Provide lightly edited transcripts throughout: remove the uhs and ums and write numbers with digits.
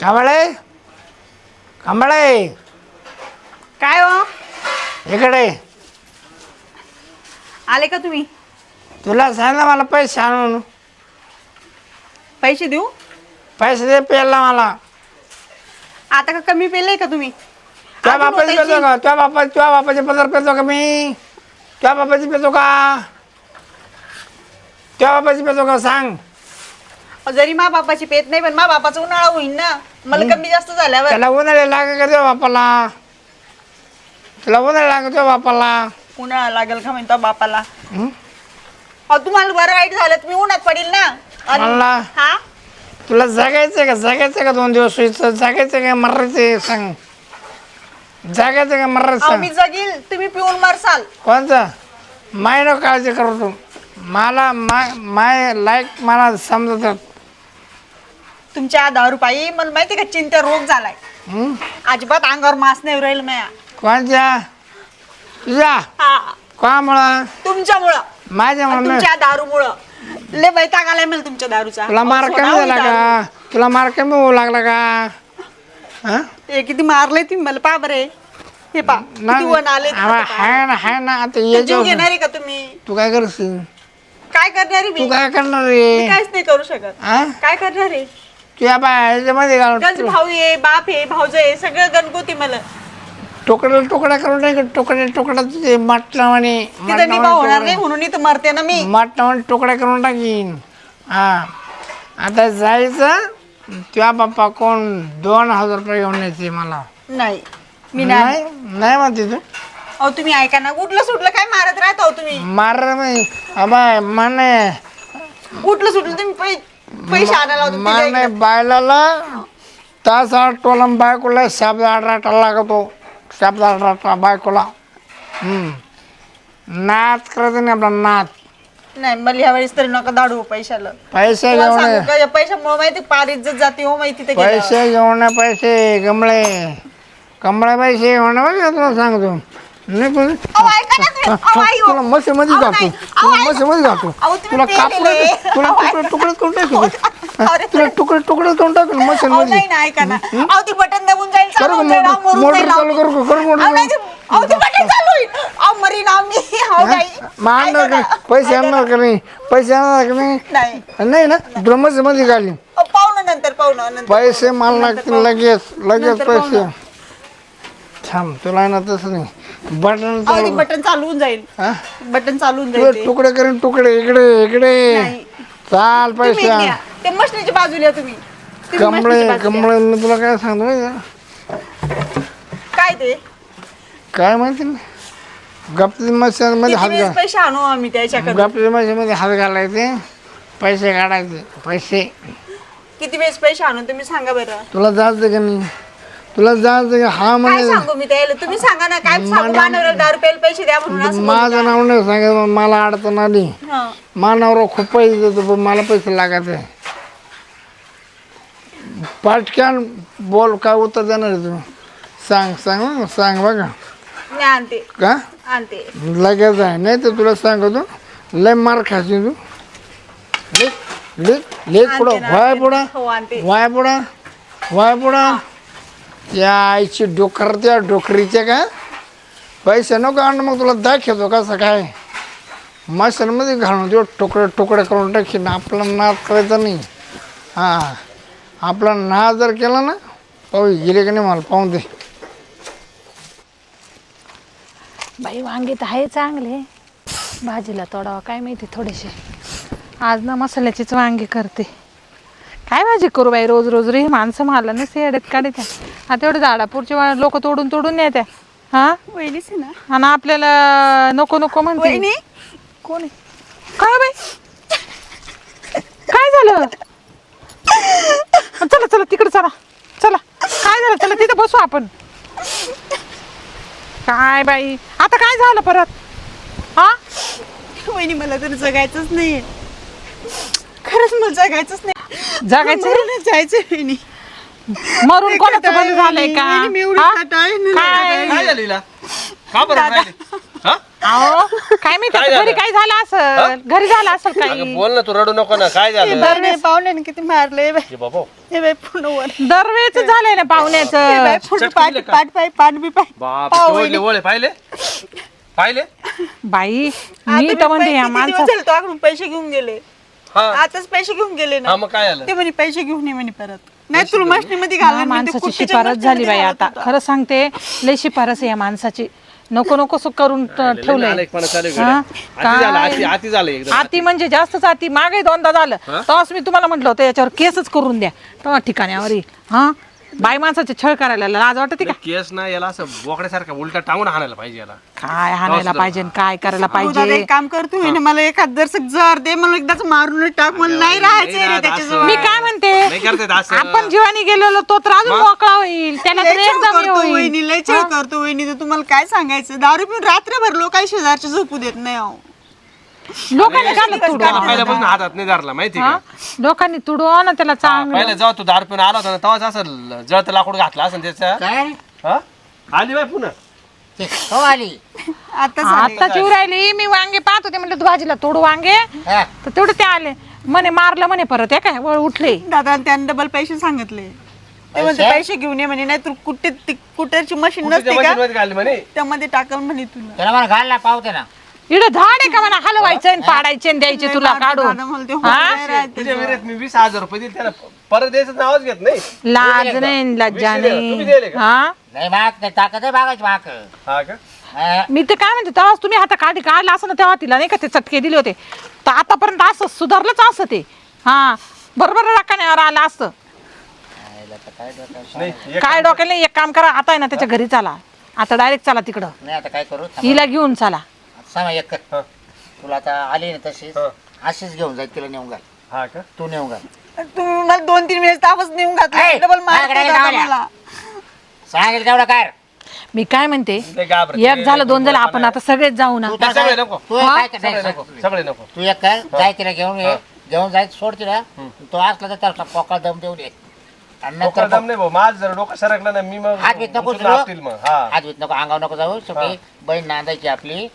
कांबळे कांबळे काय हो इकडे आले का तुम्ही? तुला सांगितलं मला पैसे आणून. पैसे देऊ? पैसे दे पेला मला. आता का कमी पेले का तुम्ही? त्या अजून बापाची होतायची? पेतो का तुझ्या बापाचे पदर पेतो का मी? तुझ्या बापाची पेतो का? तुझ्या बापाची पेतो का सांग? जरी मा बापाची पेत नाही पण मा बापाचा उन्हाळा होईल ना मला कमी जास्त झाल्यावर. त्याला उन्हाळे लागे का तुझ्या बापाला? तुला उन्हाळे लागे तुझ्या बापाला? उन्हाळा लागेल का म्हणतो बापाला? हं? अहो तुम्हाला बरं वाईट झालं तुम्ही उन्हात पडेल ना. आणि- मला? हा तुला जगायचं का 2 दिवस जगायचं का मरायचं सांग? जगायचं का मरायचं अहो सांग? मी जगील तुम्ही पिऊन मरसाल. कोणतं माय नको काळजी करू तू. मला माय लाईक मला समजतात. तुमच्या दारूपायी मला माहिती का चिंता रोग झालाय. हं? अजिबात अंगावर मास नाही राहील माया. कोणत्या तुझ्या हा कोणामुळं? तुमच्यामुळं माझ्यामुळं नाही. तुमच्या दारूमुळं लय वैताग आलाय मला तुमच्या दारूचा. तुला मार अहो, कमी सोडावं झाला ही का? तुला मार कमी होऊ लागला का? हं? हे किती मारलंय तुम्ही मला पा बरे. हे पा किती वन आले. हाय ना आता जीव ये घेणार आहे का तुम्ही? तू काय करशील? काय करणार आहे तू मी? काय करणार मी रे? काहीच नाही करू शकत. हा? काय करणार आहे? तुझ्या ह्याच्यामध्ये गंज भाऊ आहे बाप आहे भाऊज आहे सगळं गणगोती मला. तुकडा करून नाही तुकडा तुझे माटणावाने तिथं निभा होणार नाही म्हणून इथं मरते ना मी. माटणावाने तुकडा करून टाकीन. हा आता जायचं तुझ्या बाप्पा कोण 2000 रुपये घेऊन यायचे मला. नाही मी नाही. नाही म्हणते तू. अहो तुम्ही ऐका ना उठलं सुटलं काय मारत राहता हो तुम्ही. मार नाही अबाय माने उठलं सुटलं तुम्ही पैसे आणायला होते माने तिच्या इकडं. बायलाला तास 8 टोला बायकोला शब्द 8 लागतो. शब्द 8 बायकोला. नाच करायचं नाही आपला नाच. नाही मला ह्या वेळेस तरी नका दाडू पैशाला. पैसे तुम्हाला घेऊन सांगू का, या पैशामुळे माहिती पार इज्जत जाते हो माहिती ते गेल्यावर. पैसे घेऊन पैसे कमळे पैसे घेऊन बघ तुला सांगतो. नाही पण अहो, ऐका ना तुम्ही. अहो, आई हो. तुला मशीमध्ये अहो, जातो नाही. अहो, आई. मशीमध्ये जातो अहो, तुम्ही तुला पेलेले. कापड तुला अहो, तुकडे करून टाकू अरे, तुला तुकडे करून टाकू मशीन अहो, मध्ये नाही ना ऐका ना. अहो ती बटन दाबून जाईल करू चालू होऊन जाईल, अहो, मरून मोटर जाईल, चालू अहो. करू करू अहो, नाही, अहो ती बटन चालू होईल. अहो मरीन अहो मी. अहो नाही. आणणार ऐका का ना. पैसे आणणार का नाही पैसे आणणार का नाही नाही नाही ना तुला मशीनमध्ये घाली अहो, पाहू ना नंतर पैसे मला लागतील लगेच नंतर पाहू पैसे ना. थांब तुला ना तसं नाही बटन अहो ती चालू बटन चालू होऊन जाईल. हा बटन चालू होऊन तुला जाईल ते. तुकडे करीन तुकडे इकडे इकडे नाही. चाल तुम्ही पैसे आण. न्या. ते मशनीच्या बाजूला या तुम्ही. तुम्ही कमळे मशनीच्या बाजूला कमळे मी तुला काय सांगतो माहिती आहे? या. काय ते काय माहिती ना गप्पी मशीनमध्ये हात किती वेळेस घाल पैसे आणू आम्ही त्याच्याकडे. गप्पी मशीनमध्ये हात घालायचे पैसे काढायचे पैसे किती वेळेस पैसे आणून तुम्ही सांगा बरं. तुला जायचं का नाही तुला जायचं का हा काय म्हणजे सांगू मी त्याला तुम्ही सांगा ना काय सांगू मानवला 10 रुपयाला पैसे द्या म्हणून असं बोलू माझं का? नाव नाही सांगत मला अडचण आली हं. मानावर खूप पैसे देतो पण मला पैसे लागायचे पटक्यान बोल काय उत्तर देणार आहे तुम्ही सांग बघा मी आणते का आणते. लगेच आहे नाही तर तुला सांगतो लय मार खाशी तू लेख पुढं आणते ना, वाय आणते. पुढं हो आणते. वाय पुढं या आईची त्या डोकरीचे का पैसे नको आणून मग तुला दाखवतो कसं काय मशीनमध्ये घालून देऊ तुकडे करून टाकीन आपला नाच करायचा नाही हां आपला नाच जर केला ना पाहू गेले का नाही मला पाहून दे. बाई वांगे तर आहे चांगले भाजीला तोडावा काय माहिती थोडेसे आज ना मसाल्याचीच वांगे करते. काय भाजी करू बाई रोज रोज रे माणसं मला नसते येड्यात काढत्या. आता एवढे झाडापूरचे लोक तोडून येत्या हा वहिनीच आहे ना. आणि आपल्याला नको नको म्हणते. वहिनी कोण आहे? काय बाई काय झालं? चला तिकडे चला काय झालं चला तिथं बसू आपण. काय बाई आता काय झालं परत हा? वहिनी मला तर जगायचंच नाही खरंच मला जगायचंच नाही. जगायचं मरूनच जायचं वहिनी. मरून कोणाचं बंद झालंय का वहिनी, मी एवढी हा? कंटाळली ना. काय काय झालं हिला? का बरं राहिले? हा? अहो काय माहिती काय आता घरी झालं? काय झालं असेल घरी झालं असेल अगं काही बोल ना, तू रडू नको ना. काय झालं? पाहुण्याने किती मारले हे बाबा हे बाई पूर्ण वर दरवेळेच झालंय ना हे पाहुण्याचं बाई पूर्ण चटकन दिलं का? पाठ बी पाय बाप पाव ओढले ओढले पाहिले पाहिले. बाई आता मी मी तर म्हणते या किती दिवस माणसा झाले तो आकडून पैसे घेऊन गेले हा आताच पैसे घेऊन गेले हा ना मग काय झालं? ते म्हणे पैसे घेऊन ये म्हणे परत नाही तुला मशनीमध्ये घालून माणसाची शिफारस झाली बाई आता खरं सांगते लय शिफारस आहे या माणसाची नको नको सो करून ठेवलंय नालायकपणा चालू आहे हा? गड्या. अति झालं, काय? अति झालं एकदम. अति म्हणजे जास्तच अति मागे दोनदा झालं तेव्हाच मी तुम्हाला म्हटलं होतं याच्यावर केसच करून द्या तेव्हा ठिकाण्यावर येईल हा बाई माणसाचे छळ करायला लाज वाटते का केस ना याला असं बोकड्यासारखा उलटा टांगून हाणायला पाहिजे याला. काय हाणायला पाहिजे आणि काय करायला दादा पाहिजे एक काम कर तू मला एखाद दर्शक जर दे मला एकदाच मारून टाक मला नाही राहायचं रे राहत त्याच्याजवळ असं. मी काय म्हणते नाही करते असं. आपण जीवानी गेलेलो तो तर अजून मोकळा होईल त्याला लय तर छळ एकदम हे करतो होईल वहिनी लय छळ करतो वहिनी तर तुम्हाला काय सांगायचं दारू पिऊन रात्रभर लोक काही शेजारच्या झोपू देत नाही अहो लोकांनी घालत तुडवा पहिल्यापासून हातात नाही धरला माहिती हा? का? लोकांनी तुडवा ना त्याला चांगलं पहिलं जेव्हा तू दारू पिऊन आला होता ना तेव्हाच असं जळत लाकूड घातला असं त्याच्या. काय हा? आली बाय पुन्हा. ते हो आली आता आता जीव राहिली मी वांगे पाहत होते म्हणलं तू भाजीला तोडू वांगे हा. तर तेवढे ते आले म्हणे मारलं म्हणे परत हे काय वळ उठले दादा त्याने डबल पैसे सांगितले ते म्हणते पैसे घेऊन ये म्हणे नाही तू कुठेची मशीन कुठच्या नसते का मशीनमध्ये घातली म्हणे. त्यामध्ये टाकल म्हणे तुला त्याला मला घालला पावते ना इकडे झाड आहे का म्हणा हलवायचं आणि पाडायचे आणि द्यायचे तुला काढून दादा मला ते हा? होत नाही राहत. तुझ्या विहिरीत मी 20,000 रुपये दिले त्याला परत द्यायचं नावच घेत नाही. लाज नाही लज्जा तुम्ही दिले नाही का? हा नाही माग नाही ताकद आहे बागाची माग हा का? मी ते काय म्हणते तेव्हा तुम्ही हाता काढला असं ना तेव्हा तिला नाही का ते चटके दिले होते तर आतापर्यंत असं सुधारलंच असं ते हा बरोबर राखाण्यावर आलं असतं नाही एक काय डोक्याला नाही, एक काम करा आता आहे ना त्याच्या घरी चाला आता डायरेक्ट चला तिकडं नाही आता काय करू हिला घेऊन चला सांगा एक कर. हा. तुला आता आली ना तशीच हा. अशीच घेऊन जाईल तिला नेऊन घाल हा का? तू नेऊन घाल तुम्ही मला 2-3 वेळेस तापच नेऊन घातला ऐ, डबल माझ्याकडे लावल्या. मला सांगेल तेवढं काय मी काय म्हणते ते घाबरते. एक झालं दोन झालं आपण आता सगळेच जाऊ ना तू तर सगळे काय- नको. तू काय कर- सगळे नाही, नको सगळे नको. तू एक कर जाय तिला घेऊन ये घेऊन जाय सोड तिला तो असला तर त्याला पोकळ दम देऊन ये आणि डोकं नंतर दम नाही भाऊ, माझं जर डोकं सरकलं ना मी मग हात बीत नको उचलून आपटील मग. हा आज नको अंगावर नको जाऊ शेवटी बहीण नांदायची आपली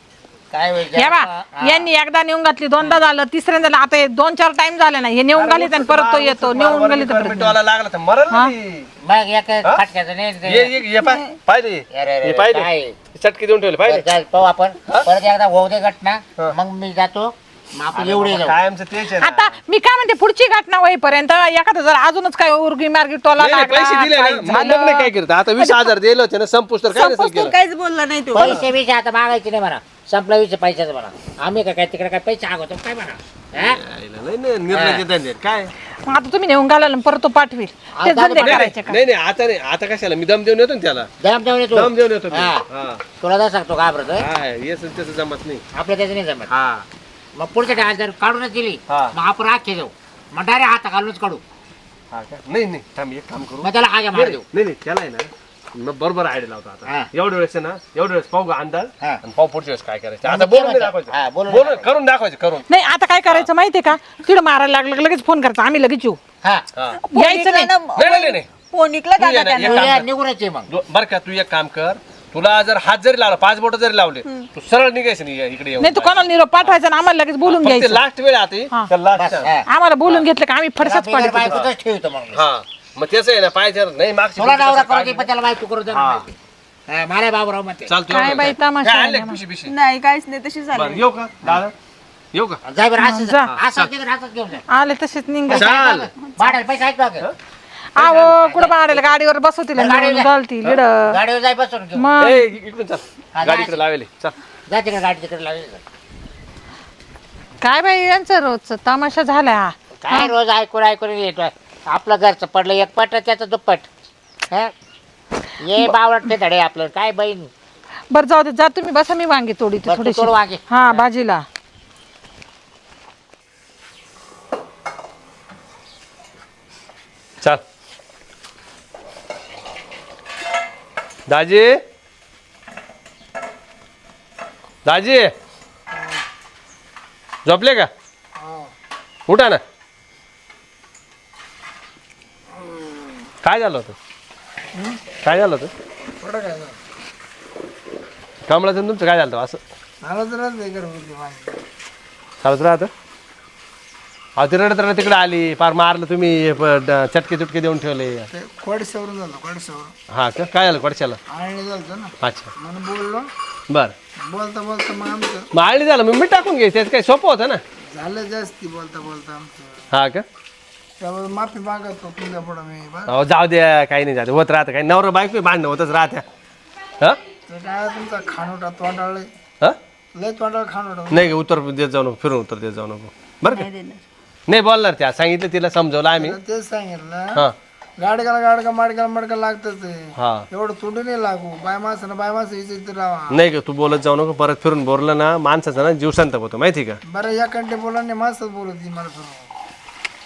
काय होईल या बा यांनी एकदा नेऊन घातली दोनदा झालं तिसऱ्यांदा झालं आता 2-4 टाइम झाले ना हे नेऊन घालीत आणि परत तो येतो नेऊन घालीत परत मिटवायला लागला तर मरल ना ती. मग एक फटक्याचं नाही ये पाहिले अरे, हे पाहिले काय? चटके देऊन ठेवले पाहिले. चल, पाहू आपण परत एकदा होऊ दे घटना मग मी जातो मग आपण एवढे जाऊ कायमचं तेच आहे ना. आता मी काय म्हणते पुढची घटना होईपर्यंत एखादं जर अजूनच काय उर्गी मार्गी टोला नाही, नाही, पैसे दिले लागला, ना काय मग नाही काय करत आता 20,000 दिले होते ना संपुष्टर काय नसेल संपूस केलं. काहीच बोलला नाही तो पैसे बिसे आता मागायचे नाही म्हणा संपला विषय पैशाचं म्हणा आम्ही काय तिकडे काय पैसे आगवतो काय म्हणा हा? यायला नाही ना, निर्णय देता येत काय. मग आता तुम्ही नेऊन घालायला आणि परत तो पाठवेल ते आता धंदे नाही, करायचे का नाही नाही आता नाही आता कशाला मी दम देऊन येतो ना त्याला. दम देऊन येतो दम देऊन येतो मी. हा. हा तुला जा सांगतो घाबरतोय हा येस त्याचं जमत नाही. आपल्या त्याचं नाही जमत हा मग पुढच्या टाळ्यात जर काढूनच दिली हा. मग आपण आखे जाऊ मग डायरेक्ट हाता घालूनच काढू हा का? नाही नाही थांब एक काम करू. मग त्याला आगे मार नाही देऊ नाही नाही, त्याला आहे ना मग बरोबर आयडिया लावतो हा. आता एवढ्या वेळेस आहे ना एवढ्या वेळेस पाहू का अंदाज हा. आणि पाहू पुढच्या वेळेस काय करायचं. मग आता ते बोलून नाही म्हणतात. हा, दाखवायचं बोलून बोलून दाखवायचं. करून दाखवायचं करून. नाही आता काय करायचं माहितीये का तिकडे मारायला लागलं की लगेच फोन करायचा आम्ही लगेच येऊ हा हा यायचं नाही. नाही नाही फोन इकला तू ये दादा ना, त्यानं एक काम कर. निघूनच आहे मग बरं का तू एक काम कर तुला जर हात जरी लावला 5 बोट जरी लावले तू सरळ निघायचं नाही इकडे येऊन. नाही तू कोणाला निरोप पाठवायचा आणि आम्हाला लगेच बोलून फक्त घ्यायचं लास्ट वेळ आता हा. तर बस लास्ट हा. आम्हाला बोलून घेतलं का आम्ही फडसाच बिगर पाडतो बायकोचंच ठेवतो मग मी. हा मग त्याचं आहे ना पाहायचं नाही मागची तुला गोष्ट नवरा कसं करू दे काढली. पण त्याला बायको करू दे हा. हा, मला बाबूराव म्हणते चालतो काय एवढं बाई काय. तमाशा काय आहे आणलंय ना. पिशी पिशी नाही काहीच नाही तशी बरं झाली येऊ का दादा येऊ का जाय बरं असं जा. असं तिकडे असंच घेऊन जा आले तसेच निघा चाल भाड्याला पैसे आहेत बघ आहो कुठं बाळाला गाडीवर बसवतील आणि गाडीवर नेऊन जा. घालतील इकडं. गाडीवर जाय बसून घेऊन मग ए इकडून चाल हा, गाडी जा. इकडे लावेली चल जा तिकडे गाडी तिकडे लावली काय बाई यांचं रोजचं तमाशा झाला हा. काय रोज ऐकून ऐकून येतो आपलं घरचं पडलं एक पट त्याचं दुप्पट हा? ये बावळट धडे आपलं काय बहीण बरं जाऊ दे जा तुम्ही बसा मी वांगे तोडी बरं, तू थोडीशी तोड वांगे. हा भाजीला चल दाजी दाजी झोपले का उठा ना काय झालं होतं काय झालं होतं कमळाचं तुमचं काय झालं होतं असं चालत राहते घरगुती वांगे. चालत राहतं. अहो ती रडत रडत तिकडे आली फार मारलं तुम्ही चटके चुटके देऊन ठेवले. ते कोडशावरून झालं कोडशावरून हा का काय झालं पडशाला? आणि झालं ना अच्छा म्हणून बोललो बर बोलता बोलता मग आमचं मग आळणी झालं मग मी टाकून घे त्याचं काही सोपं होतं ना. झालं जास्ती बोलता बोलता आमचं हा का त्यामुळे माफी मागतो तुझ्या पुढं मी बस. अहो जाऊ द्या काही नाही जाऊ होत राहतं काही नवरा बायको भांडणं होतच राहत्या. हा ते काय तुमचा खानोटा तोंडाळ हा लय तोंडाळ खानोटा नाही का उत्तर देत जाऊ नको फिरून उत्तर देत जाऊ नको बरं का नाही देणार. नाही बोलणार त्या सांगितलं तिला समजवलं आम्ही. तेच सांगितलं हा गाडगा माडका लागतच हा एवढं तुडू नाही लागू बाय माणसं इथे राहा. नाही का तू बोलत जाऊ नको परत फिरून बोललं ना माणसाचा ना जीव शांत होतो माहिती का. बरं या कंटे बोला नाही माणसंच बोलत ती मला फिरून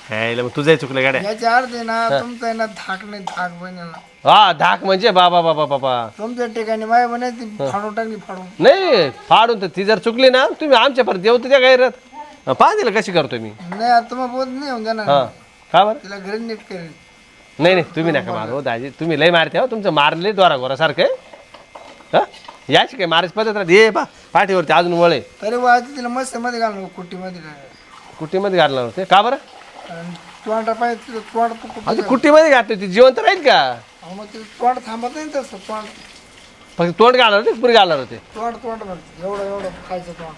ह्याला मग तुझंही चुकलं गाड्या. याच्या अर्थ आहे ना तुमचं आहे ना धाक नाही धाक बनेला हा धाक म्हणजे बाबा बाबा बाबा तुमच्या ठिकाणी माय म्हणे ती फाडून टाकली फाडून नाही फाडून तर ती जर चुकली ना तुम्ही आमच्या परत येऊ त्या गैरत पाहिजे कशी करतो मी. नाही आता तुम्हाला बोध नाही होऊन जाणार हा का बरं तिला घरी नीट करेल. नाही नाही तुम्ही नका मारू दाजी तुम्ही लय मारते हो तुमचं मारले द्वारा गोरासारखं आहे. हा याची काय मारायची पद्धत राहते ये पा पाठीवरती अजून वळे तरी वाजते तिला मस्त मध्ये घालून कुट्टीमध्ये घाल कुट्टीमध्ये घालणार होते का बरं. तोंडा पाहिजे तिला तोंड कुठे आता कुट्टीमध्ये घातली ती जिवंत राहील का. मग तिला तोंड थांबत नाही तसं तोंड फक्त तोंड घालणार होते पुरी घालणार होते. तोंड भरते एवढं खायचं तोंड.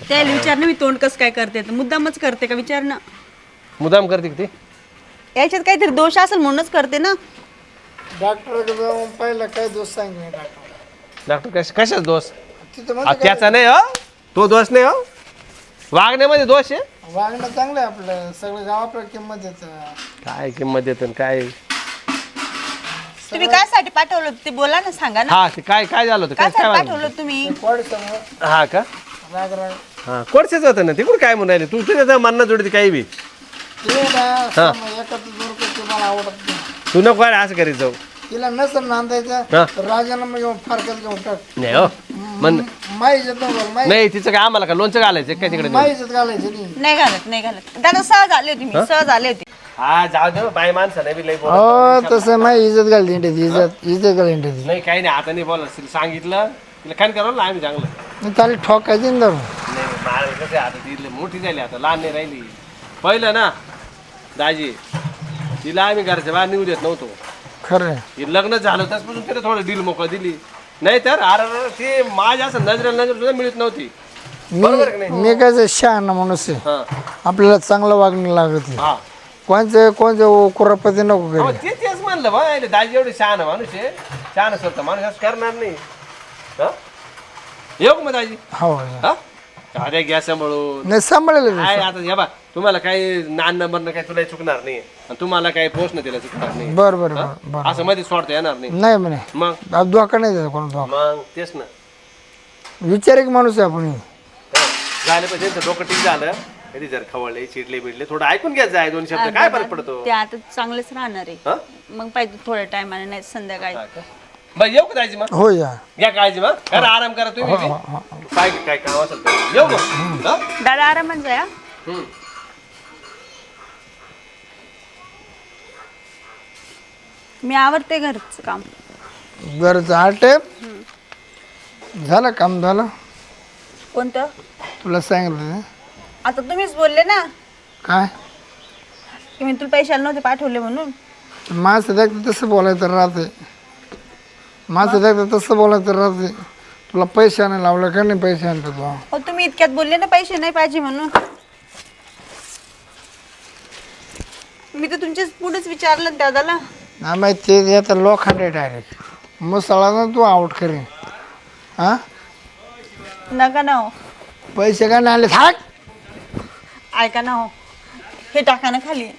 त्याला विचार ना मी तोंड कसं काय करते तर मुद्दामच करते का विचार ना. मुदाम करते की ती. याच्यात काहीतरी दोष असेल म्हणूनच करते ना. डॉक्टरकडे जाऊन पाहिलं काय दोष सांगितले डॉक्टर डॉक्टर कशाच दोष. तिथं हा, मध्ये त्याचा नाही हो तो दोष नाही हो वागण्यामध्ये दोष आहे. वागणं चांगलं आहे आपलं सगळं गाव आपल्याला किंमत देतं. काय किंमत देतं काय. तुम्ही काय साठी पाठवलं होतं ते बोला ना सांगा ना. हा ते काय काय झालं होतं काय काय साठी काय पाठवलं होतं तुम्ही. कोड समोर हा का राग हा कोणचेच होतं ना तिकडून काय म्हणून राहिले तू तुझ्या म्हणणं जोडते काही बी. ते ना एकत्र जोर करते मला आवडत नाही. तू नको काय असं करीत जाऊ. तिला नसेल नांदायचं हा. तर राजानं मग येऊन फारकत घेऊन टाक नाही हो म्हण माई इज्जत नको नाही तिचं काय आम्हाला का लोणचं घालायचं काय तिकडे माई इज्जत घालायची नाही. नाही घालत दादा सहज आले होते मी सहज आले होते. हा जाऊ दे बाय माणसं नाही बी लई बोलत. हो तसं माई इज्जत घालते इज्जत घालते नाही काही नाही आता नाही बोलत तिला सांगितलं तिला खान करावं ना आम्ही चांगलं. त्याला ठोकायची ना धरून. नाही मारायला कसं आहे, आता ती मोठी झाली आता लहान नाही राहिली. पहिलं ना दाजी तिला आम्ही घरच्या बाहेर निघू देत नव्हतो. खरं हे लग्न झालं त्याचपासून तिला थोडं डील मोकळं दिली नाही तर अरे ती माझ्या असं नजरेला नजर सुद्धा मिळत नव्हती. बरोबर का नाही. मी काय शहाणा माणूस आहे हा आपल्याला चांगलं वागणं लागत हा कोणचं कुरापती नको अहो, करी. तेच म्हणलं बा दाजी एवढी शहाणा माणूस आहे शहाणा स्वतः माणूस असं करणार नाही. हा येऊ का मग दाजी. हो हा अरे गॅस सांभाळून नाही सांभाळलं काय आता हे बा तुम्हाला काही नान नंबर काही तुला चुकणार नाही आणि तुम्हाला काही पोस्ट तिला चुकणार नाही. बर बर बर बर असं मध्ये सोडता येणार नाही. नाही म्हणे मग अब धोका नाही द्यायचा कोण धोका. मग तेच ना विचारिक माणूस आहे आपण. झालं पाहिजे त्यांचं डोकं ठीक झालं कधी जर खवळले चिडले बिडले थोडं ऐकून घ्यायचं आहे 2 शब्द काय फरक पडतो. ते आता चांगलेच राहणार आहे. हा मग पाहिजे थोड्या टायमाने नाही संध्याकाळी. बाई येऊ का दाजी मग हो या घ्या काळजी मग करा आराम करा तुम्ही बी. काय काय काम असेल तर येऊ मग. हा? दादा आरामात जा. हम्म. मी आवडते घरचं काम. घरचं आटे झालं काम झालं कोणतं तुला सांगितलं ते. आता तुम्हीच बोलले ना काय की मी तुला पैशाला नव्हते पाठवले म्हणून. माझं देखतं तसं बोलायचं राहते माझं देखतं तसं बोलायचं राहते. तुला पैसे आणायला लावलं का नाही पैसे आणतो तू. हो तुम्ही इतक्यात बोलले ना पैसे नाही पाहिजे म्हणून. मी तर तुमच्या पुढेच विचारलं ना दादाला. नाही माहिती ते आता लोखंड डायरेक्ट मुसळा तू आउट करेन. हा नका ना हो. पैसे का नाही आले थाक. ऐका ना हो हे टाका ना खाली.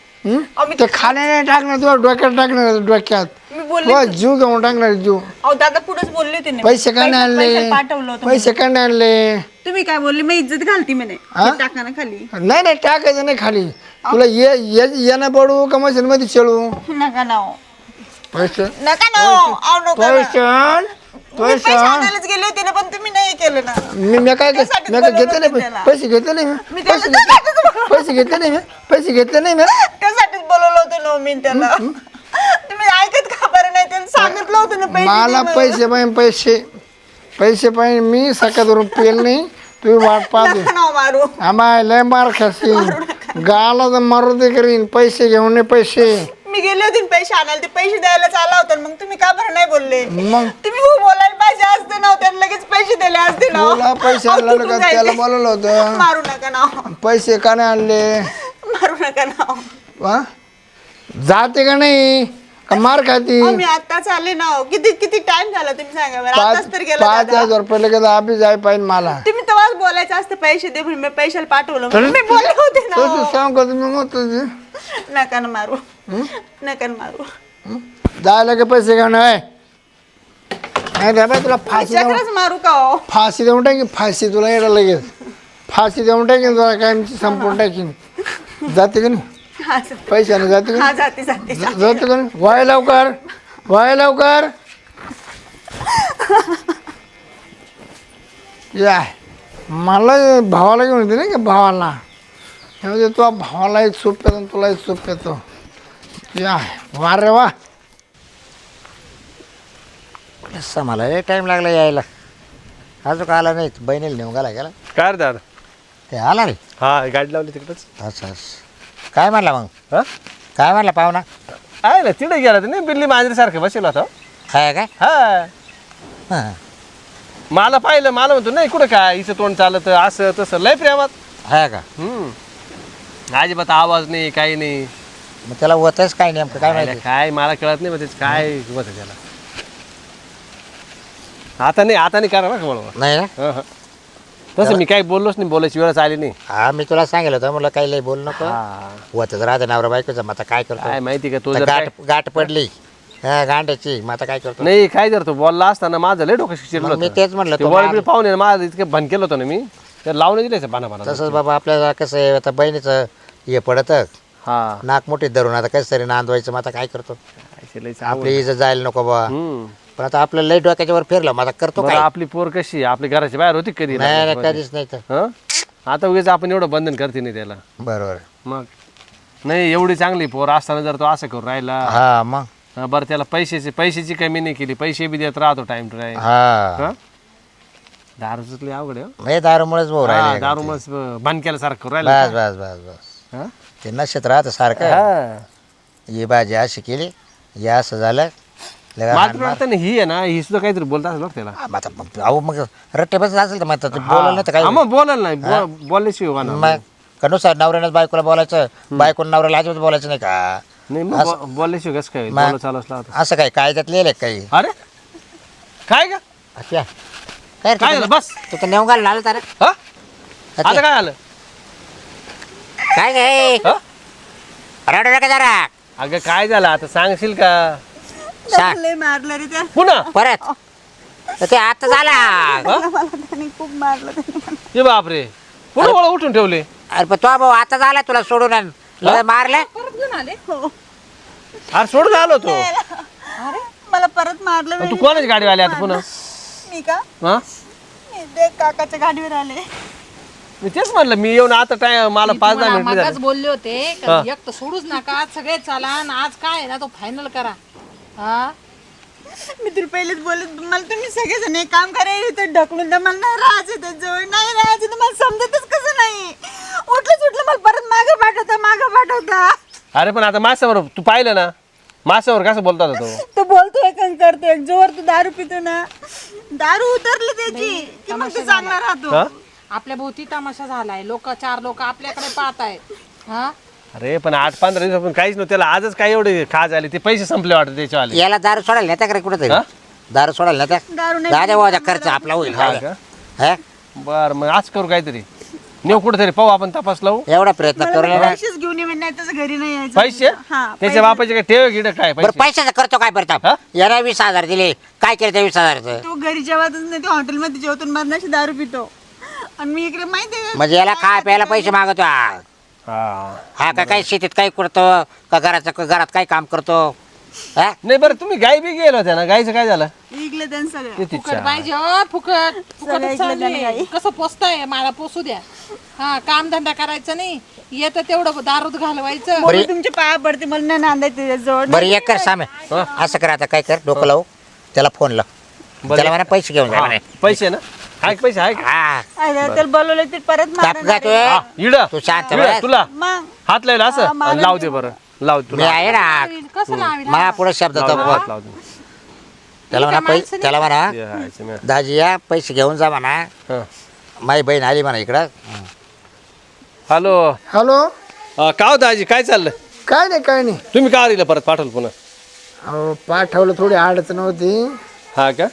ते खाण्याने टाकणार तुला डोक्यात टाकणार डोक्यात मी बोलले तुला जीव घेऊन टाकणार जीव. अहो दादा पुढेच बोलले होते ना. पैसे का नाही पैशाला आणले पाठवलं होतं पैसे का नाही आणले. तुम्ही काय बोलले मी इज्जत घालती म्हणे. हा? हे टाका ना खाली. नाही नाही टाकायचं नाही खाली. तुला येणं पडू का मशीन मध्ये चढू. नका ना हो. पैसे नका ना हो. अहो नका ना. पैसे मी पैसे पैसे आणायलाच गेले होते ना पण तुम्ही नाही केलं ना. मी काय त्यासाठीच मी काय बोलवलं घेतले होतं नाही त्याला. पैसे घेतले नाही मी. मी पैसे त्याला- पैसे घेतले नाही मी पैसे घेतले नाही मी. त्यासाठीच बोलवलं होतं ना मी त्याला. तुम्ही ऐकत का बरं नाही त्याला सांगितलं होतं ना पैसे मला दे म्हणून. पैसे पाहिजे पैसे पैसे पाहिजे मी सकाळ धरून पेल नाही तुम्ही वाट पाहते नका ना मारू. आम्हाला लय मार खाशील गाला तर मारू दे करीन पैसे घेऊन ये पैसे मी गेले होते ना पैसे आणायला, ते पैसे द्यायला चालला होता मग तुम्ही का बरं नाही बोलले? मग तुम्ही हो बोलायला पाहिजे असते ना, त्यांना लगेच पैसे दिले असते ना. तुला पैसे अहो, आणलं चुकून का जायचे. त्याला बोलवलं होतं मारू नका ना, पैसे का नाही आणले मारू नका ना. वा जाते का नाही का मार खाती अहो, मी आताच आले ना. किती टाइम झाला तुम्ही सांगा बरं. आताच तर गेला 5,000 रुपये लगेच आम्ही जाय पाहिजे मला तुम्ही तेव्हाच बोलायचं असतं पैसे दे म्हणून, मी पैशाला पाठवलं म्हणून. मी बोलले होते ना. तू सांग का तुम्ही मग तुझी नका ना मारू, नका ना मारू. जायला का पैसे घेऊन आहे नाही द्या बाई तुला फाशी देऊन चक्रच मारू का हो? फाशी देऊन टाकीन फाशी तुला येणार लगेच फाशी देऊन टाकीन तुला काय आमची संपून टाकीन जाते का नाही हा, पैशाने जाते का हा, जाते जाते नाही? जाते का नाही वाय लवकर वाय लवकर या मला भावाला घेऊन येते नाही का भावाला म्हणजे तुला भावालाही सूप येतो तुलाही सूप येतो या वा रे वा कसं मला लय टाईम लागला यायला, अजून आला नाही. बहिणीला नेऊन गेला काय रे दादा? ते आला रे. हा गाडी लावली तिकडच. असं असं काय म्हणला मग? हा काय म्हणला पाहुणा? आहे ना तिकडे गेला तर नाही बिल्ली मांजरीसारखं बसेल होता. काय काय? हा हां मला पाहिलं मला म्हणतो नाही कुठं काय हिचं तोंड चालत असं तसं लय प्रेमात. आहे का? अजिबात आवाज नाही काही नाही. मग त्याला होतच काय नेमकं काय माहिती? काय मला कळत नाही त्याचं काय होत त्याला. आता नाही करा ना मला. नाही ना? तसं मी काही बोललोच नाही, बोलायची वेळच आली नाही. हा मी तुला सांगितलं होतं मला काही लई बोलू नको. हा. होतच राहते नवरा बायकोचं. मग आता काय करतो? काय माहिती का तो तर जर काय- गाठ पडली हा गांड्याची. मग आता काय करतो? नाही काय जर तो बोलला असताना माझं लय डोकं शिरलं मग मी होतं. तेच म्हणलं ते तो बॉल मार- बिल पाहून माझं इतकं भन केलं होतं ना मी तर लावून दिलायचं बाना तसंच बाबा आपल्याला कसं आहे आता बहिणीचं हे पडतं हा नाक मोठीत धरून आता कसं तरी नांदवायचं. मग आता काय करतो? आपली इज्जत जायला नको बाबा. पण आता आपलं लई डोक्याच्या वर फिरलं. मग आता करतो काय? आपली पोर कशी आहे? आपली घराच्या बाहेर होती कधी नाही नाही, कधीच नाही तर. हं? आता उगीच आपण एवढं बंधन करते नाही त्याला. बरोबर. मग नाही एवढी चांगली पोर असताना जर तो असं करून राहिला हा मग बरं त्याला पैशाची कमी नाही केली, पैसे बी देत राहतो टाइम टू टाइम. हा दारूच लय अवघड आहे हो. नाही दारूमुळेच भाऊ राहिले. दारू मग बंद केल्यासारखं करून बस राहिलं. बस बस बस हं? ते नशेत राहतं सारखं. हा. ही भाजी अशी केली हे असं झालं लगा मला हाण तर मार. वाटतं ना ही आहे ना ही सुद्धा काहीतरी बोलत असेल बरं त्याला. मग आता अहो मग रट्टे बसत असेल तर मग बोललं नाही तर काय हा, मग बोलायला नाही बोलल्याशिवाय होणार नाही. मग कनुसार नवऱ्यानेच बायकोला बोलायचं बायकोला नवऱ्याला अजिबात बोलायचं नाही का? नाही मग बोलल्याशिवाय कसं काय बोलत चालू असला होता. असं काय कायद्यात लिहिलंय काही? अरे काय का अच्छा. काय रे काय झालं बस तू तर नेऊन घालून आलं तर हा आता काय आलं काय काय हं? रडू नका जरा. अगं काय झालं आता सांगशील का सांग लय मारलं रे त्या. पुन्हा परत तर ते आता झाला. मला त्याने खूप मारलं त्याने. ये बापरे पुन्हा मला उठून ठेवले. अरे पण तो भाऊ आता झाला तुला सोडून आण. लय मारलं. परत घेऊन आले. हो. अरे सोडून आलो तो. अरे मला परत मारलं तू कोणाची गाडी आली आता पुन्हा मी का? हा मी ते काकाच्या गाडीवर आले. मी तेच म्हणलं मी येऊन आता टाइम मला 5-10 मिनिट मगाच झाले. बोलले होते का एक तर सोडूच नका आज सगळे चला आणि आज काय आहे ना तो फायनल करा. हा मी तुला पहिलेच बोलत मला तुम्ही सगळेजण एक काम करायला तर ढकलून द्या. मला नाही राहायचं त्याच्याजवळ. नाही राहायचं तर मला समजतच कसं नाही. उठलं सुटलं मला परत मागं पाठवता. अरे पण आता मासावर तू पाहिलं ना मासावर कसं बोलता होता तो. तो बोलतोय कण करतोय जोर तू दारू पितो ना. दारू उतरली त्याची की मग ते चांगला राहतो. हा? आपल्या भोवती तमाशा झालाय. चार लोक आपल्याकडे पाहत आहेत. हा अरे पण 8-15 दिवसापासून काहीच नव्हतं त्याला आजच काय एवढे खाज आली ते पैसे संपले वाटत त्याच्यावाले. याला दारू सोडायला नेत्या का रे कुठं तरी? हा? दारू सोडायला नेत्या दारू नाही दादा भाऊ खर्च आपला होईल. हा का? हा? बरं मग आज करू काहीतरी नेऊ कुठेतरी पाहू आपण तपास लावू. एवढा प्रयत्न करू नये. पैसेच घेऊन ये नाही त्याच्या घरी नाही यायचं. पैसे हा त्याच्या बापाचे काय ठेव गिड काय बरं पैसे पैशाचं करतो काय प्रताप? हा? याला 20,000 दिले काय केलं त्या 20,000चं? तो घरी जेवतच नाही. तो हॉटेलमध्ये जेवतो मरणाशी दारू पितो. आणि मी इकडे माहिती आहे म्हणजे याला खाय प्यायला पैसे मागतो हा? हा हा का काही शेतीत काही करतो का घरात काही काम करतो? हा? नाही बरं तुम्ही गाय बी गेलो होत्या ना गायचं काय झालं इकले त्यांनी सगळं. किती फुकट पाहिजे हो फुकट फुकट चाललंय. कसं पोचताय मला पोसू द्या. हा काम धंदा करायचं नाही येतं तेवढं दारूत घालवायचं. बोलू तुमच्या पाया पडते मला नाही नांदायचं त्याच्याजवळ. बरं एक कर सामे असं कर आता काय कर डोकं लावू त्याला फोन लाव बरं. त्याला म्हणा पैसे घेऊन जा म्हणे. पैसे ना आहे का पैसे आहे का हा अरे त्याला बोलवलं ते परत काप का तू मारणार. इड तू शांत इड, बस. तुला मग हात लावला असं मारून लाव दे बरं लाव मी तुला आहे ना कसं लावेल मा पुढे शब्द लाव तो दे, बोल. हात लाव दे. त्याला म्हणा त्याला म्हणा ये हायचं म्या. दाजी या पैसे घेऊन जा म्हणा हं. माझी बहीण आली म्हणा इकडं हॅलो हॅलो का हो दाजी काय चाललं काय नाही काय नाही तुम्ही का आलेलं परत पाठवलं पुन्हा अहो पाठवलं थोडी अडचण होती. हा का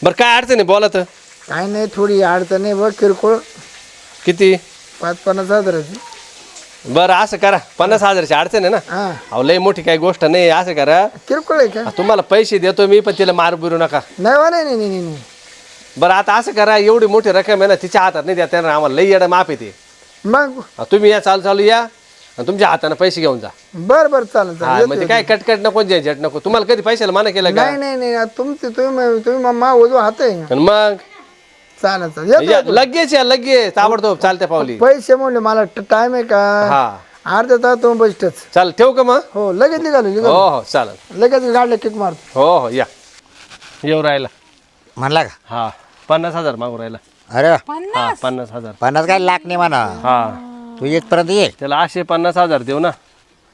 बरं काय अडचण आहे बोला तर काय नाही थोडी अडचण आहे बघ किरकोळ किती 50-50 हजाराची. बरं असं करा 50,000ची अडचण आहे ना हा अहो लय मोठी काही गोष्ट नाही असं करा किरकोळ आहे का? तुम्हाला पैसे देतो मी पण तिला मार बिरू नका नाही वा, नाही नाही नाही नाही. बरं आता असं करा एवढी मोठी रक्कम आहे ना तिच्या हातात नाही द्या त्यांना आम्हाला लई येडं माफ येते मग तुम्ही या चालू चालू या आणि तुमच्या हाताने पैसे घेऊन जा बरं बरं चालेल हा चालेल म्हणजे येतो, काय कटकट नको झट नको तुम्हाला कधी पैशाला माना केलं का नाही नाही नाही तुमचे तुम्ही मा उजवा हात आहे आणि मग चालेल चालेल येतो, या, येतो. लगेच या लगेच ताबडतोब चालत्या पावली पैसे म्हणले मला टाइम आहे का हा अर्धा तास तुम्ही बसतच. चाल ठेवू का मग हो लगेच निघालो हो निघालो हो चालेल लगेच गाडीला किक मारतो. हो हो या येऊ राहिला म्हणला का हा 50,000 मागू राहिला अरे वा. हा 50,000 50 काय लाख नाही म्हणा हा तू येतपर्यंत ये त्याला असे 50,000 देऊ ना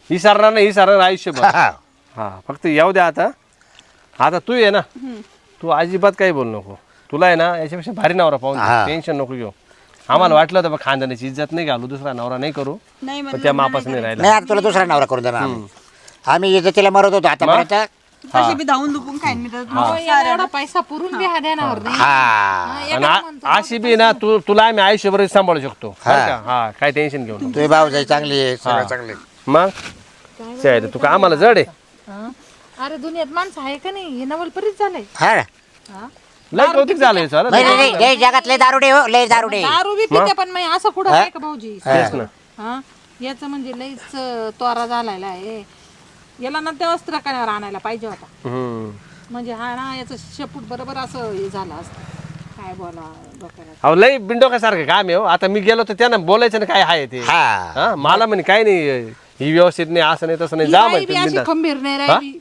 विसरणार नाही विसरणार आयुष्यभर हा. हा फक्त येऊ द्या आता आता तू ये ना तू अजिबात काही बोलू नको तुला आहे ना याच्यापेक्षा भारी नवरा पाहून हा. टेन्शन नको घेऊ आम्हाला वाटलं होतं बा खानदानाची इज्जत नाही घालू दुसरा नवरा नाही करू नाही पण म्हणलं त्या मापास नाही राहिला नाही आता तुला दुसरा नवरा करून देणार आम्ही इज्जतीला मरत होतो आतापर्यंत तशी बी धावून दुपून खाईन मी तर अहो, याला एवढा पैसा पुरून बी हा देणार नाही हा आणि अशी बी ना तुला आम्ही आयुष्यभर सांभाळू शकतो बरं का? हा काय टेन्शन घेऊ नको तुझी भाऊजाई चांगली आहे सगळं चांगली मग शायद तू का आम्हाला जड आहे हा? अरे दुनियात माणसं आहे का नाही हे नवलपरीच झालंय हा ना? लय कौतिक झालंय सर नाही नाही, नाही लय जगात लय दारुडे हो लय दारुडे दारू बी पिते पण मग असं कुठं आहे का भाऊजी तेच ना हा याचं म्हणजे लईच तोरा झालेला आहे याला ना त्या वस्त्रकाण्यावर आणायला पाहिजे होता हम्म. म्हणजे हा ना याचं शेपूट बरोबर असं हे झालं असतं काय बोला डोक्याला अहो लय बिंडोकासारखं काम आहे हो आता मी गेलो तर त्यांना बोलायचं ना काय आहे ते हा हा मला म्हणे काय नाही ही व्यवस्थित नाही असं नाही तसं नाही ही जा बाई म्हणे बी तुम्ही अशी बिनधास्त. खंबीर नाही राहिली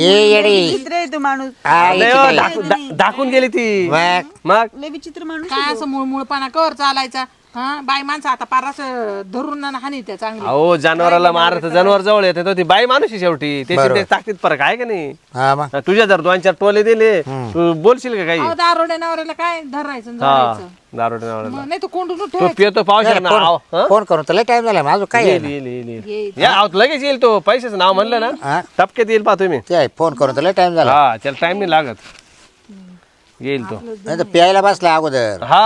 ये येडी विचित्र आहे तो माणूस. हा, नाही इथे हो, काय? दाखवून गेली ती मग मग लय विचित्र माणूस. काय असं मुळमुळपणा कर चालायचा हा बाई माणसं आता पार असं धरून ना हानी त्या चांगली अहो जनावराला मारत जनावर जवळ येते तर ती बाई माणूस आहे शेवटी त्याची ते ताकदीत फरक आहे का नाही हा मग तुझ्या जर 2-4 टोले दिले तू बोलशील का काही अहो दारोड्या नवऱ्याला काय धरायचं आणि हा धरायचं दारू नवऱ्याला मग नाही तर कोंडून तो ठेवायचं पितो पावशा ना आव, हं? फोन करून तर लय टाइम झाला माझं काय आहे येईल ना? येईल येईल येईल. येईल. या आहो, लगेच येईल तो पैशाचं नाव म्हणलं ना हा टपक्यात येईल पा तुम्ही ते आहे फोन करून तर लय टाइम झाला हा त्याला टाइम नाही लागत येईल तो नाही तर प्यायला बसला अगोदर हा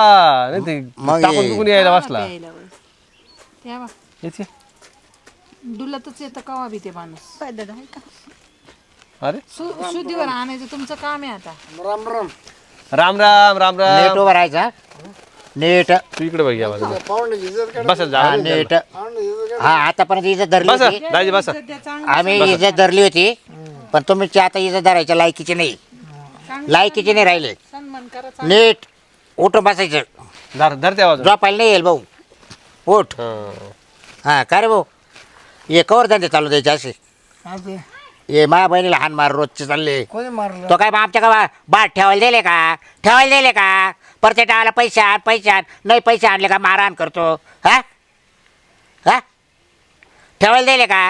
नाही ते मग टाकून ये. टुकून यायला बसला प्यायला वय. या बा. येते. डुलतच येतं कवा बी ते माणूस काय दादा, आहे का? अरे शुद्धीवर आणायचं तुमचं काम आहे आता राम राम राम राम राम नेट राम उभं राहायचा नेट तू इकडे बघ या बाजूला पाहुण्याची इज्जत काढ. बस जा हा नेट हा आतापर्यंत इज्जत धरली बस होती दाजी बस आम्ही इज्जत धरली होती पण तुम्ही आता इज्जत धरायच्या लायकीची नाही लायकीचे नाही राहिले सन्मान करा नीट उठून बसायचं धर धर त्या बाजूला झोपायला नाही येईल भाऊ उठ हं. हा काय रे भाऊ ये कवर धंदे चालू द्यायचे असे असं. ये माझ्या बहिणीला हान मार रोजचे चालले कोणी मारलं तो काय मग आमच्या का बाट ठेवायला दिले का प्रत्येक टाळाला पैसे आण नाही पैसे आणले का मारहाण करतो हा हा ठेवायला दिले का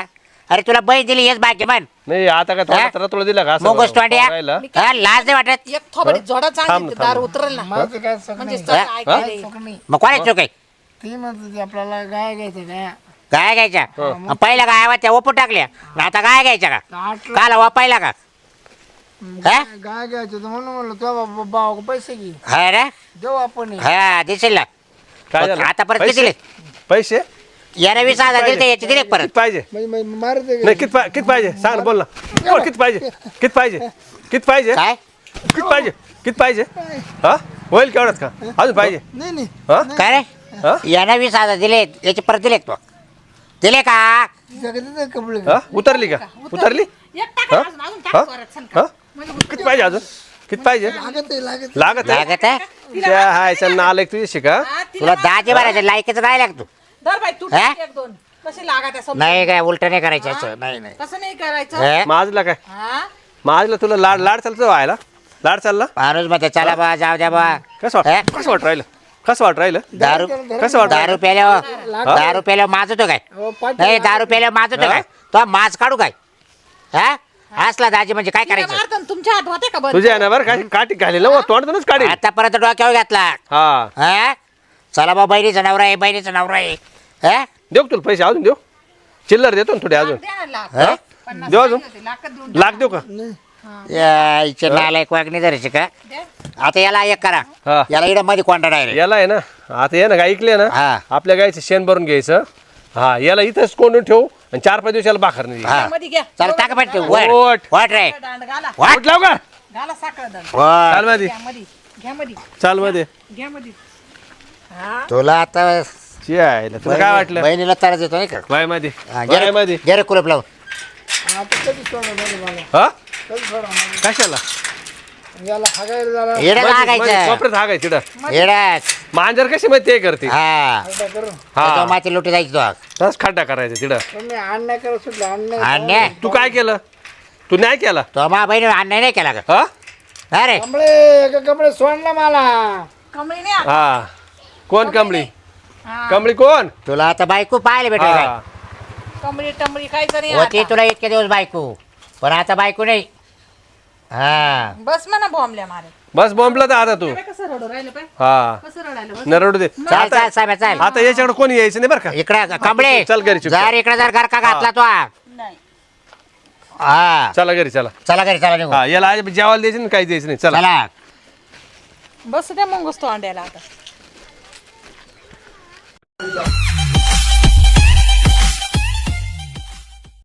अरे तुला बहीण दिली हेच भाग्य म्हण नाही आता काय थोडा तुला दिला का असं मोगस तोंड्या राहिला? हा, लाज नाही वाटत एक थोबडी जोडा थांब चांगली ना, दार उतरेल ना माझं काय सगळं म्हणजे नाही. सगळं ऐकायला येईल. सगळं नाही. मग कोणाच चूक आहे ती म्हणते आपल्याला गाय घ्यायचं काय गाय घ्यायच्या पहिल्या गाय त्या ओपू टाकल्या आणि आता गाय घ्यायच्या का आठ काला वापायला का हा गाय घ्यायचं तर म्हणून म्हणलं तुझ्या भावा पैसे घे हा रे देऊ आपण हा दिसेल ना काय झालं आता परत पैसे? किती दिले पैसे याला 20,000 दिले याचे दिले परत किती पाहिजे मारते नाही किती पाहिजे सांग ना, बोल ना बोल किती पाहिजे किती पाहिजे किती पाहिजे काय किती पाहिजे हा होईल केवढ्यात का अजून पाहिजे नाही नाही हा काय रे हा? यानं 20,000 दिले याचे परत दिले का तो दिले का जगत कपडे हा उतरली का उतरली एक टाका अजून अजून टाका हा? जोरात, सन. हा किती पाहिजे अजून किती पाहिजे लागत लागत आहे लागत आहे त्या हायच्या नालायक तुझी शिका हा, तिला तुला दाजी भरायचं लायकीचं नाही लागतो धर बाई तू हा? एक दोन कसे लागा त्या नाही काय उलट नाही करायचं असं नाही नाही कसं नाही करायचं हे? माझला काय हा माझला तुला लाड लाड चालतो व्हायला लाड चालला माणूस मध्ये चला बा जाऊ द्या बा कसं वाट राहिलं कसं वाट राहिलं दारू कसं वाट दारू प्यायल्यावर दारू प्यायल्यावर माझतो काय नाही दारू प्यायल्यावर माझतो काय तो माज काढू काय हा असला दाजी म्हणजे काय करायचं मारतो ना, तुमच्या हात होते का बरं तुझ्या ना बरं काय काठी घालेलं तोंडातूनच काढेल आतापर्यंत डोक्यावर घातला हा हा चला बा बहिणीचा नवरा आहे बहिणीचा नवरा आहे हा देऊ का तुला पैसे अजून देऊ चिल्लर देतो ना थोडे अजून द्या ना लाख. हा? देऊ अजून लाखात देऊन लाख देऊ का यायचे नालायक वागणी धरायचे का आता याला एक करा हा. याला इकडे मध्ये कोंडा डायरेक्ट याला आहे ना आता ये ना गाय ऐकले ना हा. आपल्या गायचं शेण भरून घ्यायचं हा याला इथंच कोंडून ठेवू आणि 4-5 दिवस याला बाखर नाही हा मध्ये घ्या चला टाका पाहिजे ओट. वाट रे दांड घाला वाट लाव का घाला साखर दांड चाल मध्ये घ्या मध्ये घ्या मध्ये चाल मध्ये घ्या मध्ये तुला आता चियायला तुला काय वाटलं बहिणीला त्रास देतो नाही का वाय मध्ये हा, वाय मध्ये गेरे कुलप लावून आता कधी सोडा बरं मला हा कधी सोडा मला कशाला याला हागायला झाला येडं मध्ये लागायचं कोपऱ्यात हागायचं तिथं येडच मांजर कशी माहिती ते करते हा खड्डा करू हा माती लुटी जायची तो तस खड्डा करायचा तिथं तुम्ही अन्याय करा सुटला अन्याय अन्याय तू काय केलं तू नाही केला तो मा बहिणी अन्याय नाही केला का हा अरे कमळे कपडे सोडला मला कमळी नाही हा कोण कमळी हा. कमळी कोण तुला आता बायको पाहायला भेटेल हा. काय कमळी टमळी काय तरी होती तुला इतके दिवस बायको पण आता बायको नाही हा बस म्हणा बॉम्बल्या मारे बस बॉम्बला तर आता तू कसं रडू राहिलं पाय हा कसं रडायला बस नरडू दे चाल चाल साहेब चाल आता याच्याकडे कोणी यायचं नाही बरं का इकडे कमळे चल घरी चुपचाप. जर इकडे जर घरका घातला तो नाही हा चला घरी चला चला घरी चला निघू हा याला आज जेवायला द्यायचं नाही काही द्यायचं नाही चला चला बस द्या मग तो अंड्याला आता